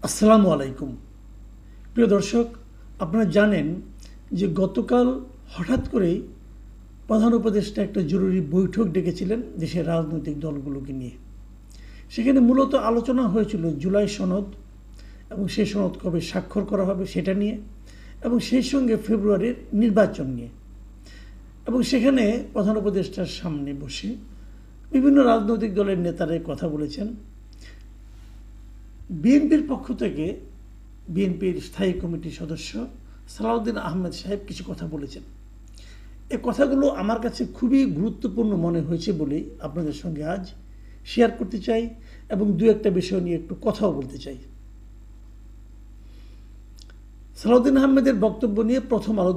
আসসালামু আলাইকুম। প্রিয় দর্শক, আপনারা জানেন যে গতকাল হঠাৎ করেই প্রধান উপদেষ্টা একটা জরুরি বৈঠক ডেকেছিলেন দেশের রাজনৈতিক দলগুলোকে নিয়ে। সেখানে মূলত আলোচনা হয়েছিল জুলাই সনদ এবং সেই সনদ কবে স্বাক্ষর করা হবে সেটা নিয়ে, এবং সেই সঙ্গে ফেব্রুয়ারির নির্বাচন নিয়ে। এবং সেখানে প্রধান উপদেষ্টার সামনে বসে বিভিন্ন রাজনৈতিক দলের নেতারা কথা বলেছেন। বিএনপির পক্ষ থেকে বিএনপির স্থায়ী কমিটির সদস্য সালাউদ্দিন আহমেদ সাহেব কিছু কথা বলেছেন। এই কথাগুলো আমার কাছে খুবই গুরুত্বপূর্ণ মনে হয়েছে বলেই আপনাদের সঙ্গে আজ শেয়ার করতে চাই এবং দু একটা বিষয় নিয়ে একটু কথাও বলতে চাই। সালাউদ্দিন আহমেদের বক্তব্য নিয়ে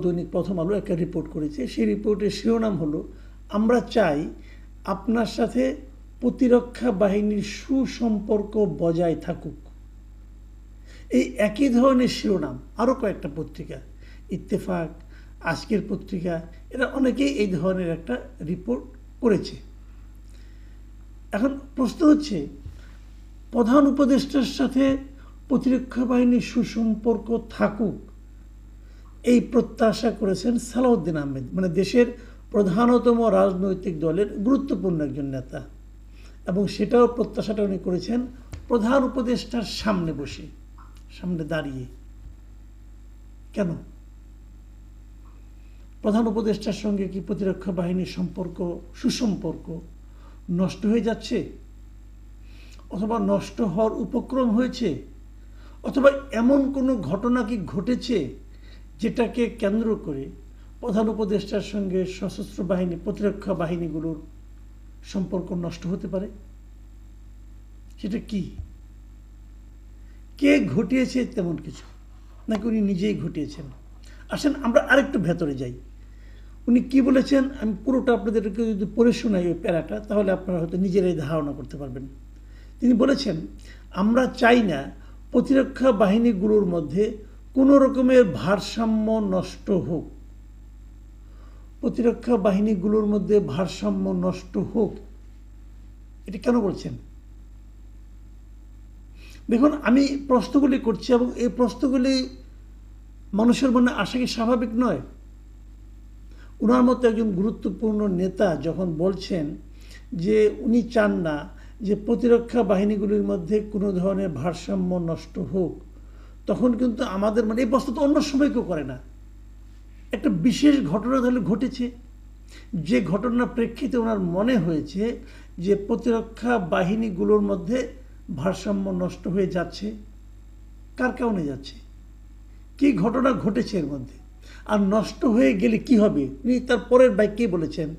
দৈনিক প্রথম আলো একটা রিপোর্ট করেছে। সেই রিপোর্টের শিরোনাম হলো, আমরা চাই আপনার সাথে প্রতিরক্ষা বাহিনীর সুসম্পর্ক বজায় থাকুক। এই একই ধরনের শিরোনাম আরও কয়েকটা পত্রিকা, ইত্তেফাক, আজকের পত্রিকা, এরা অনেকেই এই ধরনের একটা রিপোর্ট করেছে। এখন প্রশ্ন হচ্ছে, প্রধান উপদেষ্টার সাথে প্রতিরক্ষা বাহিনীর সুসম্পর্ক থাকুক এই প্রত্যাশা করেছেন সালাউদ্দিন আহমেদ, মানে দেশের প্রধানতম রাজনৈতিক দলের গুরুত্বপূর্ণ একজন নেতা, এবং সেটাও প্রত্যাশাটা উনি করেছেন প্রধান উপদেষ্টার সামনে বসে, সামনে দাঁড়িয়ে। কেন? প্রধান উপদেষ্টার সঙ্গে কি প্রতিরক্ষা বাহিনীর সুসম্পর্ক নষ্ট হয়ে যাচ্ছে, অথবা নষ্ট হওয়ার উপক্রম হয়েছে, অথবা এমন কোনো ঘটনা কি ঘটেছে যেটাকে কেন্দ্র করে প্রধান উপদেষ্টার সঙ্গে সশস্ত্র বাহিনী, প্রতিরক্ষা বাহিনীগুলোর সম্পর্ক নষ্ট হতে পারে? সেটা কি? কে ঘটিয়েছে তেমন কিছু, নাকি উনি নিজেই ঘটিয়েছেন? আসেন আমরা আরেকটু ভেতরে যাই। উনি কি বলেছেন আমি পুরোটা আপনাদেরকে যদি পড়ে শোনাই ওই প্যারাটা, তাহলে আপনারা হয়তো নিজেরাই ধারণা করতে পারবেন। তিনি বলেছেন, আমরা চাই না প্রতিরক্ষা বাহিনীগুলোর মধ্যে কোনো রকমের ভারসাম্য নষ্ট হোক। প্রতিরক্ষা বাহিনীগুলোর মধ্যে ভারসাম্য নষ্ট হোক, এটা কেন বলছেন? দেখুন, আমি প্রশ্নগুলি করছি এবং এই প্রশ্নগুলি মানুষের মনে আসা কি স্বাভাবিক নয়? ওনার মতো একজন গুরুত্বপূর্ণ নেতা যখন বলছেন যে উনি চান না যে প্রতিরক্ষা বাহিনীগুলির মধ্যে কোনো ধরনের ভারসাম্য নষ্ট হোক, তখন কিন্তু আমাদের এই প্রশ্ন তো অন্য সময় কেউ করে না। একটা বিশেষ ঘটনা তাহলে ঘটেছে, যে ঘটনার প্রেক্ষিতে ওনার মনে হয়েছে যে প্রতিরক্ষা বাহিনীগুলোর মধ্যে ভারসাম্য নষ্ট হয়ে যাচ্ছে। কার কারণে যাচ্ছে? কি ঘটনা ঘটেছে এর মধ্যে? আর নষ্ট হয়ে গেলে কি হবে? উনি তার পরের বাক্যেই বলেছেন,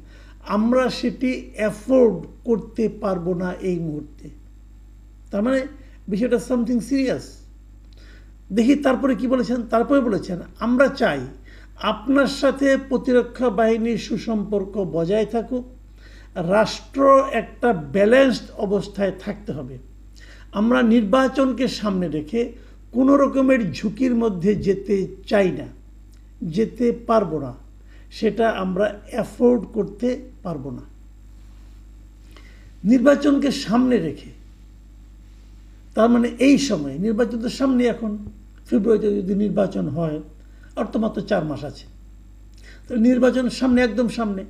আমরা সেটি অ্যাফোর্ড করতে পারবো না এই মুহূর্তে। তার মানে বিষয়টা সামথিং সিরিয়াস। দেখি তারপরে কি বলেছেন। তারপরে বলেছেন, আমরা চাই আপনার সাথে প্রতিরক্ষা বাহিনীর সুসম্পর্ক বজায় থাকুক, রাষ্ট্র একটা ব্যালেন্সড অবস্থায় থাকতে হবে। আমরা নির্বাচনকে সামনে রেখে কোনো রকমের ঝুঁকির মধ্যে যেতে চাই না, যেতে পারবো না, সেটা আমরা অ্যাফোর্ড করতে পারবো না। নির্বাচনকে সামনে রেখে, তার মানে এই সময়ে, নির্বাচন তো সামনে, এখন ফেব্রুয়ারিতে যদি নির্বাচন হয় আর তো মাত্র 4 মাস আছে, তো নির্বাচন সামনে, একদম সামনে।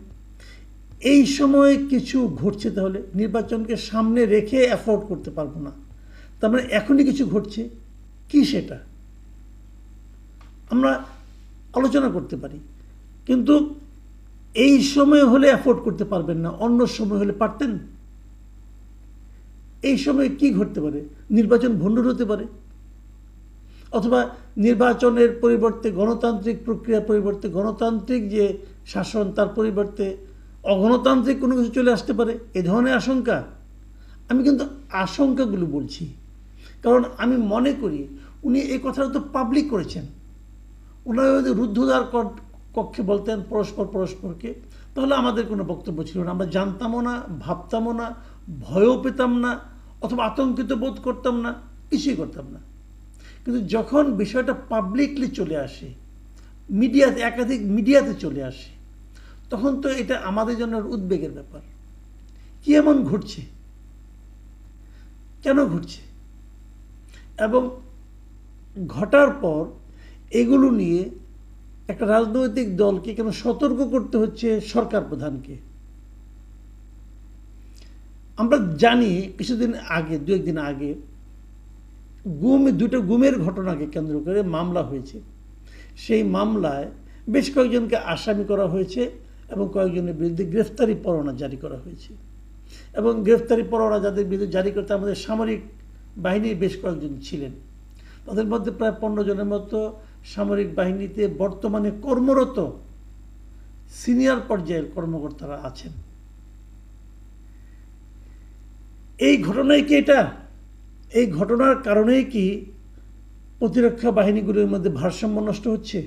এই সময়ে কিছু ঘটছে, তাহলে নির্বাচনকে সামনে রেখে অ্যাফোর্ড করতে পারবো না, তার মানে এখনই কিছু ঘটছে। কি সেটা আমরা আলোচনা করতে পারি, কিন্তু এই সময় হলে অ্যাফোর্ড করতে পারবেন না, অন্য সময় হলে পারতেন। এই সময় কি ঘটতে পারে? নির্বাচন ভণ্ডুল হতে পারে, অথবা নির্বাচনের পরিবর্তে গণতান্ত্রিক প্রক্রিয়ার পরিবর্তে গণতান্ত্রিক যে শাসন, তার পরিবর্তে অগণতান্ত্রিক কোনো কিছু চলে আসতে পারে, এ ধরনের আশঙ্কা। আমি কিন্তু আশঙ্কাগুলো বলছি, কারণ আমি মনে করি উনি এই কথাটা তো পাবলিক করেছেন। ওনারা যদি রুদ্ধদ্বার কক্ষে বলতেন পরস্পরকে, তাহলে আমাদের কোনো বক্তব্য ছিল না, আমরা জানতামও না, ভাবতামও না, ভয়ও পেতাম না, অথবা আতঙ্কিত বোধ করতাম না, কিছুই করতাম না। কিন্তু যখন বিষয়টা পাবলিকলি চলে আসে, মিডিয়াতে, একাধিক মিডিয়াতে চলে আসে, তখন তো এটা আমাদের জন্য উদ্বেগের ব্যাপার। কি এমন ঘটছে, কেন ঘটছে, এবং ঘটার পর এগুলো নিয়ে একটা রাজনৈতিক দলকে কেন সতর্ক করতে হচ্ছে সরকার প্রধানকে? আমরা জানি কিছুদিন আগে, দু একদিন আগে দুটো গুমের ঘটনাকে কেন্দ্র করে মামলা হয়েছে। সেই মামলায় বেশ কয়েকজনকে আসামি করা হয়েছে এবং কয়েকজনের বিরুদ্ধে গ্রেফতারি পরোয়ানা জারি করা হয়েছে। এবং গ্রেফতারি পরোয়ানা যাদের বিরুদ্ধে জারি করতে আমাদের সামরিক বাহিনীর বেশ কয়েকজন ছিলেন। তাদের মধ্যে প্রায় 15 জনের মতো সামরিক বাহিনীতে বর্তমানে কর্মরত সিনিয়র পর্যায়ের কর্মকর্তারা আছেন। এই ঘটনায় কি এই ঘটনার কারণেই কি প্রতিরক্ষা বাহিনীগুলোর মধ্যে ভারসাম্য নষ্ট হচ্ছে?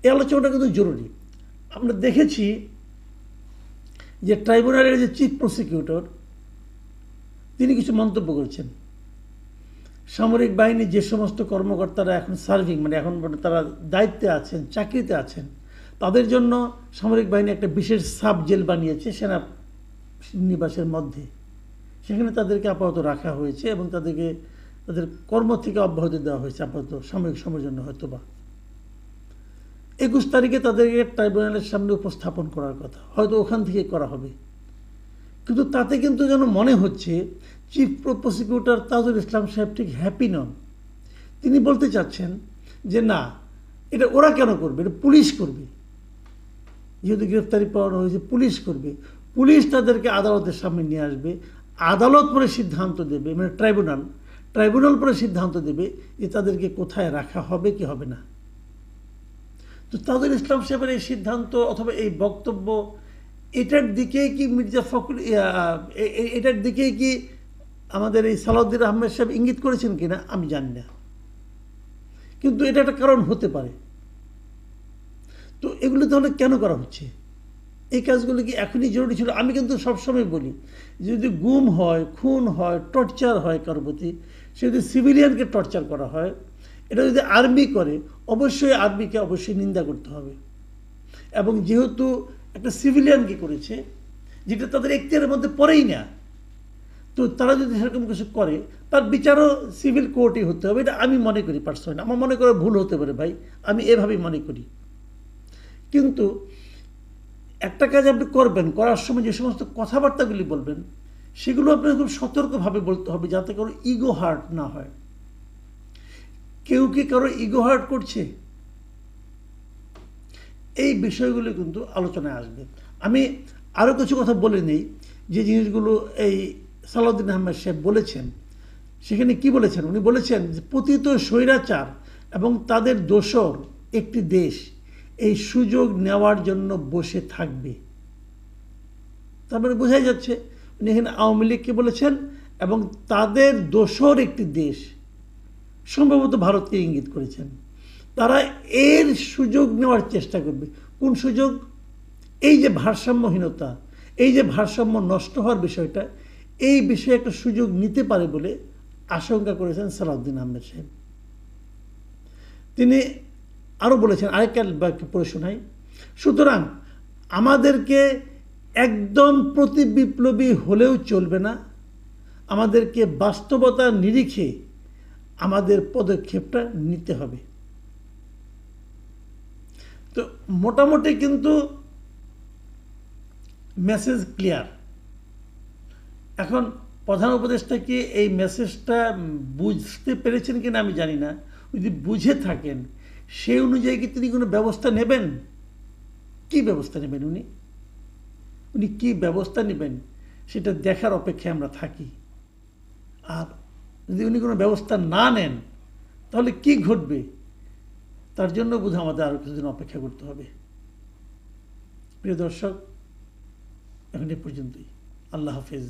এই আলোচনাটা কিন্তু জরুরি। আমরা দেখেছি যে ট্রাইব্যুনালের যে চিফ প্রসিকিউটর তিনি কিছু মন্তব্য করেছেন। সামরিক বাহিনীর যে সমস্ত কর্মকর্তারা এখন সার্ভিং, মানে এখন তারা দায়িত্বে আছেন, চাকরিতে আছেন, তাদের জন্য সামরিক বাহিনী একটা বিশেষ সাব জেল বানিয়েছে সেনা নিবাসের মধ্যে। সেখানে তাদেরকে আপাতত রাখা হয়েছে এবং তাদেরকে তাদের কর্ম থেকে অব্যাহতি দেওয়া হয়েছে আপাতত সাময়িক সময়ের জন্য। হয়তোবা 21 তারিখে তাদেরকে ট্রাইব্যুনালের সামনে উপস্থাপন করার কথা, হয়তো ওখান থেকে করা হবে। কিন্তু তাতে কিন্তু যেন মনে হচ্ছে চিফ প্রসিকিউটর তাজুল ইসলাম সাহেব ঠিক হ্যাপি নন। তিনি বলতে চাচ্ছেন যে না, এটা ওরা কেন করবে, এটা পুলিশ করবে। যেহেতু গ্রেফতারি পরোয়ানা হয়েছে, পুলিশ করবে। পুলিশ তাদেরকে আদালতের সামনে নিয়ে আসবে, আদালত পরে সিদ্ধান্ত দেবে, মানে ট্রাইব্যুনাল পরে সিদ্ধান্ত দেবে যে তাদেরকে কোথায় রাখা হবে কি হবে না। তো তাজুল ইসলাম সাহেবের এই সিদ্ধান্ত অথবা এই বক্তব্য, এটার দিকে কি মির্জা ফখরুল, এটার দিকে কি আমাদের এই সালাউদ্দিন আহমেদ সাহেব ইঙ্গিত করেছেন কিনা আমি জানি না, কিন্তু এটা একটা কারণ হতে পারে। তো এগুলো তাহলে কেন করা হচ্ছে? এই কাজগুলো কি এখনই জরুরি ছিল? আমি কিন্তু সবসময় বলি, যদি গুম হয়, খুন হয়, টর্চার হয় কারোর প্রতি, সে যদি সিভিলিয়ানকে টর্চার করা হয়, এটা যদি আর্মি করে, অবশ্যই আর্মিকে অবশ্যই নিন্দা করতে হবে। এবং যেহেতু একটা সিভিলিয়ানকে করেছে, যেটা তাদের এখতিয়ারের মধ্যে পড়েই না, তো তারা যদি সেরকম কিছু করে তার বিচারও সিভিল কোর্টই হতে হবে। এটা আমি মনে করি পার্সোনালি। আমার মনে করে ভুল হতে পারে ভাই, আমি এভাবেই মনে করি। কিন্তু একটা কাজ আপনি করবেন, করার সময় যে সমস্ত কথাবার্তাগুলি বলবেন সেগুলো আপনাকে খুব সতর্কভাবে বলতে হবে, যাতে কারো ইগো হার্ট না হয়। কেউ কি কারো ইগো হার্ট করছে? এই বিষয়গুলো কিন্তু আলোচনায় আসবে। আমি আরও কিছু কথা বলে নেই, যে জিনিসগুলো এই সালাউদ্দিন আহমেদ সাহেব বলেছেন। সেখানে কি বলেছেন? উনি বলেছেন যে পতিত স্বৈরাচার এবং তাদের দোসর একটি দেশ এই সুযোগ নেওয়ার জন্য বসে থাকবে। তারপরে বোঝাই যাচ্ছে উনি এখানে আওয়ামী লীগকে বলেছেন এবং তাদের দোসর একটি দেশ, সম্ভবত ভারতকে ইঙ্গিত করেছেন। তারা এর সুযোগ নেওয়ার চেষ্টা করবে। কোন সুযোগ? এই যে ভারসাম্যহীনতা, এই যে ভারসাম্য নষ্ট হওয়ার বিষয়টা, এই বিষয়ে একটা সুযোগ নিতে পারে বলে আশঙ্কা করেছেন সালাউদ্দিন আহমেদ সাহেব। তিনি আরও বলেছেন, আরেকটা বাক্য পড়ে শোনাই। সুতরাং আমাদেরকে একদম প্রতি বিপ্লবী হলেও চলবে না, আমাদেরকে বাস্তবতার নিরিখে আমাদের পদক্ষেপটা নিতে হবে। তো মোটামুটি কিন্তু মেসেজ ক্লিয়ার। এখন প্রধান উপদেষ্টা কি এই মেসেজটা বুঝতে পেরেছেন কিনা আমি জানি না। যদি বুঝে থাকেন, সেই অনুযায়ী কি তিনি কোনো ব্যবস্থা নেবেন? কি ব্যবস্থা নেবেন উনি কি ব্যবস্থা নেবেন সেটা দেখার অপেক্ষায় আমরা থাকি। আর যদি উনি কোনো ব্যবস্থা না নেন, তাহলে কি ঘটবে তার জন্য বোধহয় আমাদের আরও কিছুদিন অপেক্ষা করতে হবে। প্রিয় দর্শক, এখন এ পর্যন্তই। আল্লাহ হাফেজ।